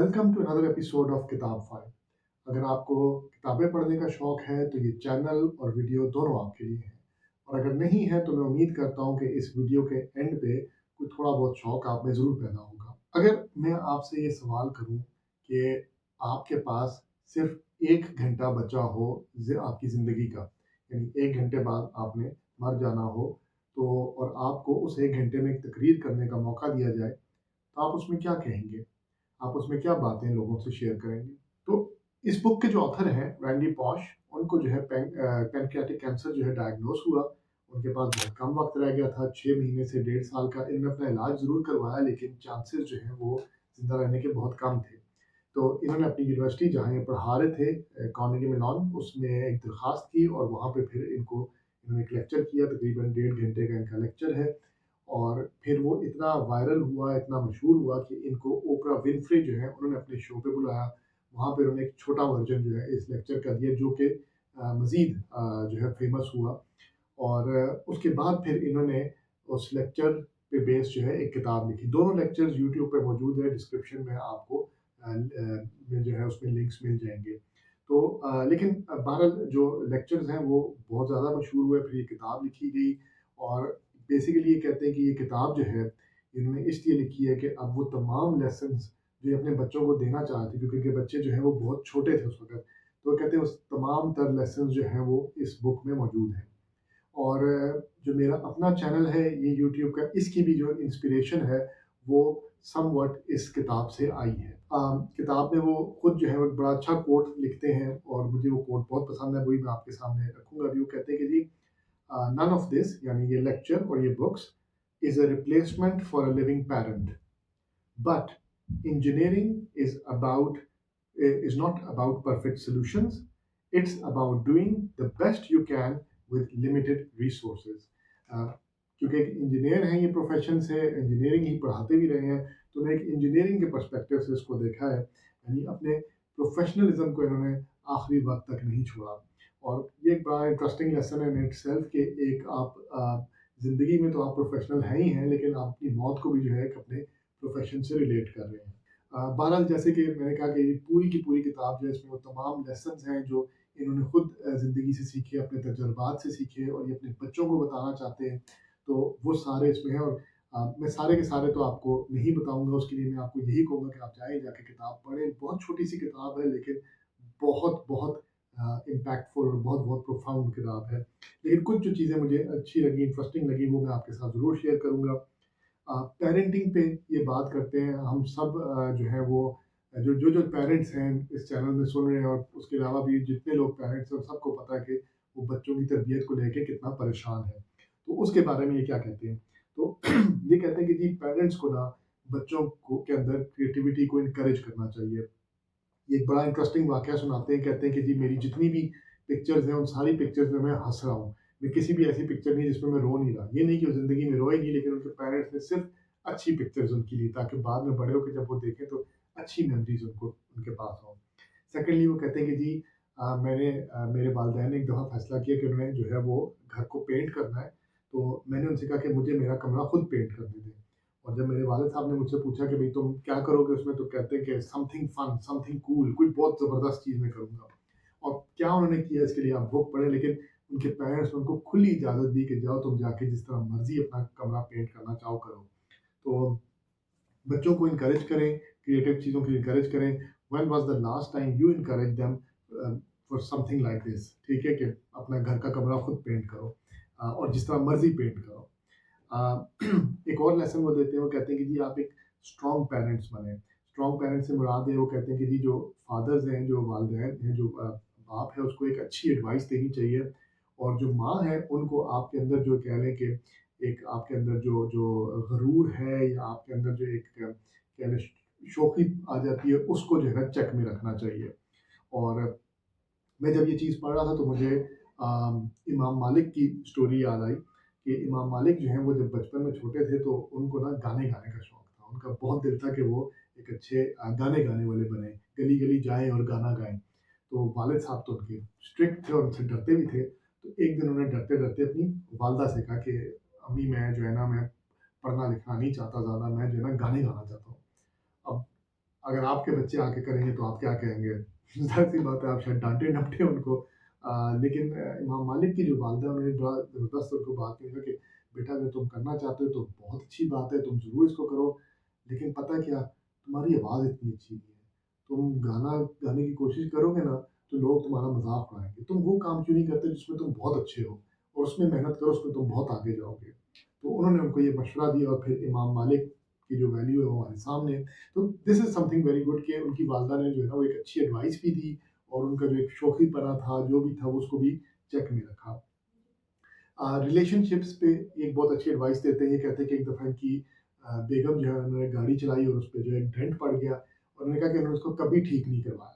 Welcome to another episode of Kitab file. अगर आपको किताबें पढ़ने का शौक है तो ये चैनल और वीडियो दोनों आपके लिए है। और अगर नहीं है तो मैं उम्मीद करता हूँ कि इस वीडियो के एंड पे कोई थोड़ा बहुत शौक आप में ज़रूर पैदा होगा। अगर मैं आपसे ये सवाल करूँ कि आपके पास सिर्फ 1 घंटा बचा हो आपकी ज़िंदगी का, यानी 1 घंटे बाद आपने मर जाना हो, तो और आपको उस 1 घंटे में एक तकरीर करने का मौका दिया जाए, तो आप उसमें क्या कहेंगे? आप उसमें क्या बातें लोगों से शेयर करेंगे? तो इस बुक के जो ऑथर हैं रैंडी पॉश, उनको जो है पैनक्रियाटिक कैंसर जो है डायग्नोस हुआ। उनके पास बहुत कम वक़्त रह गया था, 6 महीने से डेढ़ साल का। इन्होंने अपना इलाज ज़रूर करवाया लेकिन चांसेस जो हैं वो ज़िंदा रहने के बहुत कम थे। तो इन्होंने अपनी यूनिवर्सिटी जहाँ ये पढ़ा रहे थे कार्नेगी मेलॉन, उसमें एक दरख्वास्त की और वहाँ पे फिर इन्होंने एक लेक्चर किया, तकरीबन डेढ़ घंटे का इनका लेक्चर है। और फिर वो इतना वायरल हुआ, इतना मशहूर हुआ कि इनको ओपरा विन्फ्रे जो है उन्होंने अपने शो पे बुलाया। वहाँ पे उन्होंने एक छोटा वर्ज़न जो है इस लेक्चर का दिया जो कि मज़ीद जो है फ़ेमस हुआ। और उसके बाद फिर इन्होंने उस लेक्चर पे बेस्ड जो है एक किताब लिखी। दोनों लेक्चर्स यूट्यूब पे मौजूद है, डिस्क्रिप्शन में आपको में जो है उसमें लिंक्स मिल जाएँगे। तो लेकिन बहरहाल जो लेक्चर्स हैं वो बहुत ज़्यादा मशहूर हुए, फिर ये किताब लिखी गई। और बेसिकली ये कहते हैं कि ये किताब जो है इन्होंने इसलिए लिखी है कि अब वो तमाम लेसन्स जो ये अपने बच्चों को देना चाहते थे, क्योंकि इनके बच्चे जो हैं वो बहुत छोटे थे उस वक़्त। तो वो कहते हैं उस तमाम तर लेसन्स जो हैं वो इस बुक में मौजूद हैं। और जो मेरा अपना चैनल है ये यूट्यूब का, इसकी भी जो इंस्पिरेशन है वो समवॉट इस किताब से आई है। किताब में वो खुद जो है वो एक बड़ा अच्छा कोट लिखते हैं और मुझे वो कोट बहुत पसंद है, वही मैं आपके सामने रखूँगा अभी। वो कहते हैं कि जी, नन ऑफ दिस, यानी ये लेक्चर और ये books, is a replacement for a living parent, but engineering is not about perfect solutions. It's about doing the best you can with limited resources. Uh, क्योंकि एक इंजीनियर हैं, ये profession से engineering ही पढ़ाते भी रहे हैं, तो उन्होंने एक इंजीनियरिंग के पर्सपेक्टिव से इसको देखा है। यानी अपने प्रोफेशनलिज्म को इन्होंने आखिरी वक्त तक नहीं छोड़ा। और ये एक बड़ा इंटरेस्टिंग लेसन है इन इटसेल्फ कि एक आप ज़िंदगी में तो आप प्रोफेशनल हैं ही हैं, लेकिन आप अपनी मौत को भी जो है एक अपने प्रोफेशन से रिलेट कर रहे हैं। बहरहाल जैसे कि मैंने कहा कि ये पूरी की पूरी किताब जो है इसमें वो तमाम लेसन्स हैं जो इन्होंने खुद ज़िंदगी से सीखे, अपने तजुर्बात से सीखे और ये अपने बच्चों को बताना चाहते हैं। तो वो सारे इसमें हैं। और मैं सारे के सारे तो आपको नहीं बताऊँगा, उसके लिए मैं आपको यही कहूँगा कि आप जाएँ, जाके किताब पढ़ें। बहुत छोटी-सी किताब है लेकिन बहुत-बहुत इम्पैक्टफुल और बहुत-बहुत प्रोफाउंड किताब है। लेकिन कुछ जो चीज़ें मुझे अच्छी लगी, इंटरेस्टिंग लगी, वो मैं आपके साथ ज़रूर शेयर करूँगा। पेरेंटिंग पे ये बात करते हैं हम सब। जो है वो जो पेरेंट्स हैं इस चैनल में सुन रहे हैं और उसके अलावा भी जितने लोग पेरेंट्स हैं सबको पता है कि वो बच्चों की तरबियत को लेके कितना परेशान है। तो उसके बारे में ये क्या कहते हैं? तो ये कहते हैं कि जी, पेरेंट्स को ना बच्चों को के अंदर क्रिएटिविटी को इनकरेज करना चाहिए। ये एक बड़ा इंटरेस्टिंग वाक़या सुनाते हैं, कहते हैं कि जी, मेरी जितनी भी पिक्चर्स हैं, उन सारी पिक्चर्स में मैं हँस रहा हूँ। मैं किसी भी ऐसी पिक्चर नहीं जिसमें मैं रो नहीं रहा। ये नहीं कि वो ज़िंदगी में रोए नहीं, लेकिन उनके पेरेंट्स ने सिर्फ़ अच्छी पिक्चर्स उनकी ली ताकि बाद में बड़े होके जब वो देखें तो अच्छी मेमोरीज़ उनको उनके पास हों। सेकंडली वो कहते हैं कि जी, मेरे वालिदैन ने एक दफ़ा फ़ैसला किया कि उन्हें जो है वो घर को पेंट करना है। तो मैंने उनसे कहा कि मुझे मेरा कमरा खुद पेंट करने दें। और जब मेरे वालिद साहब ने मुझसे पूछा कि भई तुम क्या करोगे उसमें? तो कहते हैं कि समथिंग फन, समथिंग कूल, कोई बहुत ज़बरदस्त चीज़ मैं करूँगा। और क्या उन्होंने किया इसके लिए आप बुक पढ़ें, लेकिन उनके पेरेंट्स ने उनको खुली इजाज़त दी कि जाओ तुम जाके जिस तरह मर्ज़ी अपना कमरा पेंट करना चाहो करो। तो बच्चों को इनकरेज करें, क्रिएटिव चीज़ों को इनकरेज करें। When was the last time you encourage them for something like this? ठीक है कि अपना घर का कमरा खुद पेंट करो और जिस तरह मर्ज़ी पेंट करो। एक और लेसन वो देते हैं, वो कहते हैं कि जी, आप एक स्ट्रॉन्ग पेरेंट्स बने। स्ट्रॉन्ग पेरेंट्स से मुराद है, वो कहते हैं कि जी, जो फादर्स हैं, जो वालिदैन हैं, जो बाप है, उसको एक अच्छी एडवाइस देनी चाहिए। और जो माँ है उनको आपके अंदर जो कह लें कि एक आपके अंदर जो जो गरूर है या आपके अंदर जो एक कह लें शोखी आ जाती है, उसको जो है ना चेक में रखना चाहिए। और मैं जब ये चीज़ पढ़ रहा था तो मुझे इमाम मालिक की स्टोरी याद आई कि इमाम मालिक जो हैं वो जब बचपन में छोटे थे तो उनको ना गाने गाने का शौक था। उनका बहुत दिल था कि वो एक अच्छे गाने गाने वाले बने, गली-गली जाएँ और गाना गाएँ। तो वालिद साहब तो उनके स्ट्रिक्ट थे और उनसे डरते भी थे। तो एक दिन उन्होंने डरते-डरते अपनी वालिदा से कहा कि अम्मी, मैं जो है ना मैं पढ़ना लिखना नहीं चाहता ज़्यादा, मैं जो है ना गाने गाना चाहता हूँ। अब अगर आपके बच्चे आके करेंगे तो आप क्या कहेंगे? ज़ाहिर-सी बात है आप शायद डाँटे-डपटे उनको। लेकिन इमाम मालिक की जो वालिदा उन्होंने बड़ा ज़बरदस्त उनको बात कही ना कि बेटा अगर तुम करना चाहते हो तो बहुत अच्छी बात है, तुम ज़रूर इसको करो। लेकिन पता है क्या? तुम्हारी आवाज़ इतनी अच्छी नहीं है। तुम गाना गाने की कोशिश करोगे ना तो लोग तुम्हारा मज़ाक उड़ाएँगे। तुम वो काम क्यों नहीं करते जिसमें तुम बहुत अच्छे हो? और उसमें मेहनत करो, उसमें तुम बहुत आगे जाओगे। तो उन्होंने उनको ये मशवरा दिया और फिर इमाम मालिक की जो वैल्यू है वो हमारे सामने है। तो this is something very good कि उनकी वालिदा ने जो है ना वो एक अच्छी एडवाइस भी दी और उनका जो एक शौकीपना था, जो भी था वो उसको भी चेक में रखा। रिलेशनशिप्स पे एक बहुत अच्छी एडवाइस देते हैं, ये कहते हैं कि एक दफ़ा इनकी बेगम जो है उन्होंने गाड़ी चलाई और उस पे जो है एक डेंट पड़ गया और उन्होंने कहा कि उन्होंने उसको कभी ठीक नहीं करवाया।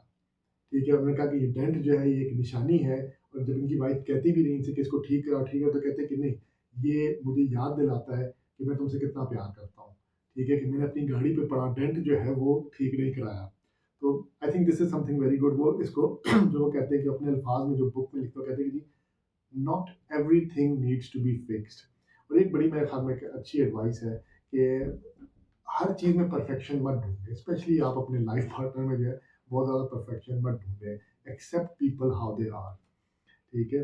ठीक है, उन्होंने कहा कि ये डेंट जो है ये एक निशानी है और जब इनकी वाइफ़ कहती भी रही थी कि इसको ठीक कराओ, ठीक है, तो कहते हैं कि नहीं, ये मुझे याद दिलाता है कि मैं तुमसे कितना प्यार करता हूँ। ठीक है, कि मैंने अपनी गाड़ी पे पड़ा डेंट जो है वो ठीक नहीं कराया। तो I think this is something very good. वो इसको जो वो कहते हैं कि अपने अल्फाज में जो बुक में लिखते हो कहते हैं कि जी not everything needs to be fixed. और एक बड़ी मेरे ख्याल में एक अच्छी एडवाइस है कि हर चीज़ में परफेक्शन मत ढूँढें, स्पेशली आप अपने लाइफ पार्टनर में जो है बहुत ज़्यादा परफेक्शन मत ढूँढें। Accept people how they are. ठीक है?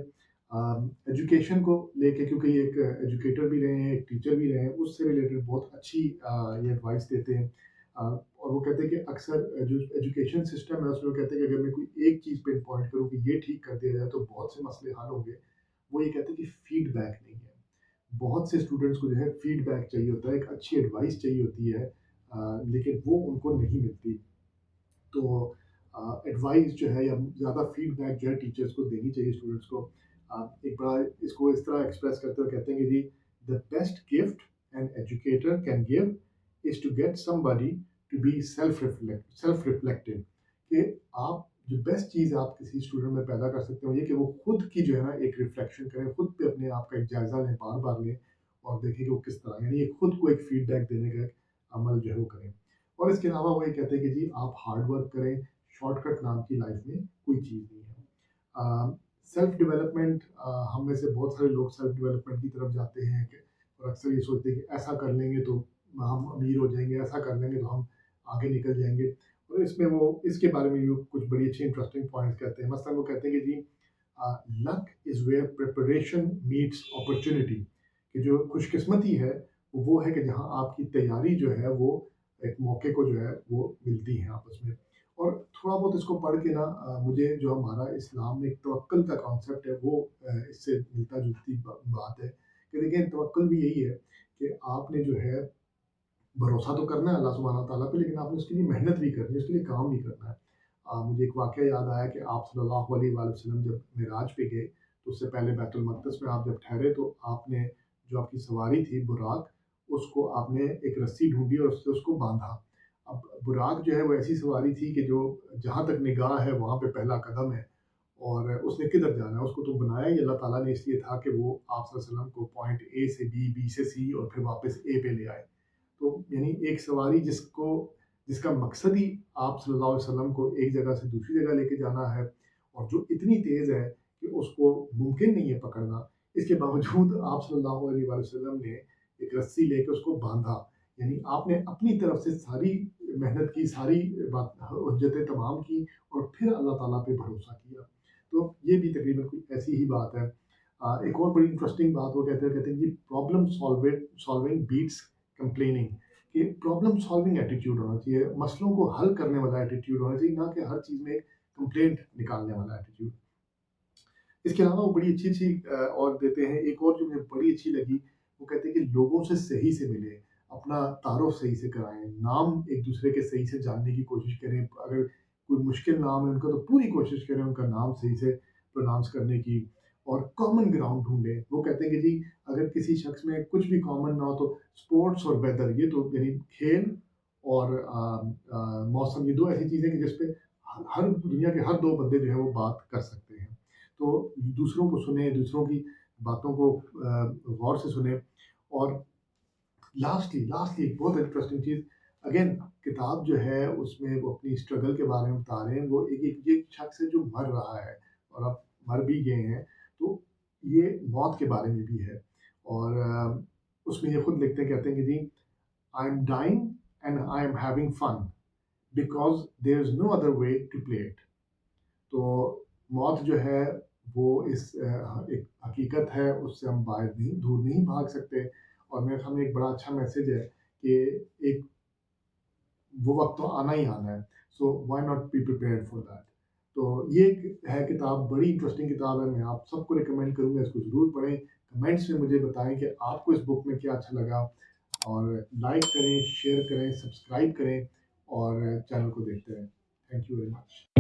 एजुकेशन को लेके क्योंकि ये एक एजुकेटर भी रहे हैं, एक टीचर भी रहे हैं, उससे रिलेटेड बहुत अच्छी ये एडवाइस देते हैं। और वो कहते हैं कि अक्सर जो एजुकेशन सिस्टम है उसमें वो कहते हैं कि अगर मैं कोई एक चीज़ पिन पॉइंट करूँ कि ये ठीक कर दिया जाए तो बहुत से मसले हल होंगे। वो ये कहते हैं कि फीडबैक नहीं है। बहुत से स्टूडेंट्स को जो है फीडबैक चाहिए होता है, एक अच्छी एडवाइस चाहिए होती है, लेकिन वो उनको नहीं मिलती। तो एडवाइस जो है या ज़्यादा फीडबैक जो है टीचर्स को देनी चाहिए स्टूडेंट्स को। एक बड़ा इसको इस तरह एक्सप्रेस करते हुए कहते हैं कि जी the best gift an educator can give is to get somebody to be self reflective. कि आप जो बेस्ट चीज़ आप किसी स्टूडेंट में पैदा कर सकते हो ये कि वो खुद की जो है ना एक रिफ्लेक्शन करें, खुद पे अपने आप का एक जायज़ा लें, बार-बार लें और देखें कि वो किस तरह यानी ये खुद को एक फीडबैक देने का एक अमल जो है वो करें। और इसके अलावा वो ये कहते हैं कि जी आप हार्ड वर्क करें, शॉर्टकट नाम की लाइफ में कोई चीज़ नहीं है। सेल्फ डेवलपमेंट हम में से बहुत सारे लोग सेल्फ डेवलपमेंट की तरफ जाते हैं कि और अक्सर ये सोचते हैं कि ऐसा कर लेंगे तो हम अमीर हो जाएँगे, ऐसा कर लेंगे तो हम आगे निकल जाएँगे। और इसमें वो इसके बारे में भी वो कुछ बड़ी अच्छी इंटरेस्टिंग पॉइंट्स कहते हैं। मसलन वो कहते हैं कि जी luck is where preparation meets opportunity. कि जो खुशकिस्मती है वो है कि जहाँ आपकी तैयारी जो है वो एक मौके को जो है वो मिलती हैं आपस में। और थोड़ा बहुत इसको पढ़ के ना मुझे जो हमारा इस्लाम में एक तवक्कुल का कॉन्सेप्ट है वो इससे मिलता-जुलती ब बात है। कि देखिए तवक्कुल भी यही है कि आपने जो है भरोसा तो करना है अल्लाह सुब्हानहू व तआला पे लेकिन आपने उसके लिए मेहनत भी करनी है, उसके लिए काम भी करना है। मुझे एक वाक़या याद आया कि आप सल्लल्लाहु अलैहि वसल्लम जब मिराज पे गए, तो उससे पहले बैतुल मक़दस में आप जब ठहरे तो आपने जो आपकी सवारी थी बुराक, उसको आपने एक रस्सी ढूँढी और उससे उसको बाँधा। अब बुराक जो है वो ऐसी सवारी थी कि जो जहाँ तक निगाह है वहाँ पे पहला कदम है और उसने किधर जाना है, उसको तो बनाया ही अल्लाह ताला ने इसलिए था कि वो आप सल्लल्लाहु अलैहि वसल्लम को पॉइंट ए से बी, बी से सी और फिर वापस ए पे ले आए। तो यानी एक सवारी जिसका मकसद ही आप सल्लल्लाहु अलैहि वसल्लम को एक जगह से दूसरी जगह लेके जाना है और जो इतनी तेज़ है कि उसको मुमकिन नहीं है पकड़ना, इसके बावजूद आप सल्लल्लाहु अलैहि वसल्लम ने एक रस्सी लेके उसको बाँधा। यानी आपने अपनी तरफ से सारी मेहनत की, सारी बात हुज्जतें तमाम की और फिर अल्लाह ताला पे भरोसा किया। तो ये भी तकरीबन कोई ऐसी ही बात है। एक और बड़ी इंटरेस्टिंग बात वो कहते हैं कि प्रॉब्लम सॉल्विंग बीट्स कंप्लेनिंग। कि प्रॉब्लम सॉल्विंग एटीट्यूड होना चाहिए, मसलों को हल करने वाला एटीट्यूड होना चाहिए, ना कि हर चीज़ में कंप्लेंट निकालने वाला एटीट्यूड। इसके अलावा वो बड़ी अच्छी-अच्छी और देते हैं, एक और जो मुझे बड़ी अच्छी लगी, वो कहते हैं कि लोगों से सही से मिलें, अपना तारुफ सही से कराएँ, नाम एक-दूसरे के सही से जानने की कोशिश करें। अगर कोई मुश्किल नाम है उनका तो पूरी कोशिश करें उनका नाम सही से प्रोनाउंस करने की और कॉमन ग्राउंड ढूँढें। वो कहते हैं कि जी अगर किसी शख्स में कुछ भी कॉमन ना हो तो स्पोर्ट्स और वेदर ये तो यानी खेल और मौसम ये 2 ऐसी चीज़ें कि जिस पे हर दुनिया के हर 2 बंदे जो हैं वो बात कर सकते हैं। तो दूसरों को सुने, दूसरों की बातों को गौर से सुने और लास्टली एक बहुत इंटरेस्टिंग चीज़ अगेन किताब जो है उसमें वो अपनी स्ट्रगल के बारे में बता रहे हैं। वो एक शख्स है जो मर रहा है और अब मर भी गए हैं, तो ये मौत के बारे में भी है और उसमें ये खुद लिखते हैं कहते हैं कि जी I am dying and I am having fun. Because there is no other way to play it. तो मौत जो है वो एक हकीकत है, उससे हम बाहर नहीं, दूर नहीं भाग सकते। और मेरे ख्याल में एक बड़ा अच्छा मैसेज है कि एक वो वक्त तो आना ही आना है, so why not be prepared for that. तो ये एक है किताब, बड़ी इंटरेस्टिंग किताब है, मैं आप सबको रिकमेंड करूंगा, इसको ज़रूर पढ़ें। कमेंट्स में मुझे बताएं कि आपको इस बुक में क्या अच्छा लगा, और लाइक करें, शेयर करें, सब्सक्राइब करें, और चैनल को देखते रहें। Thank you very much.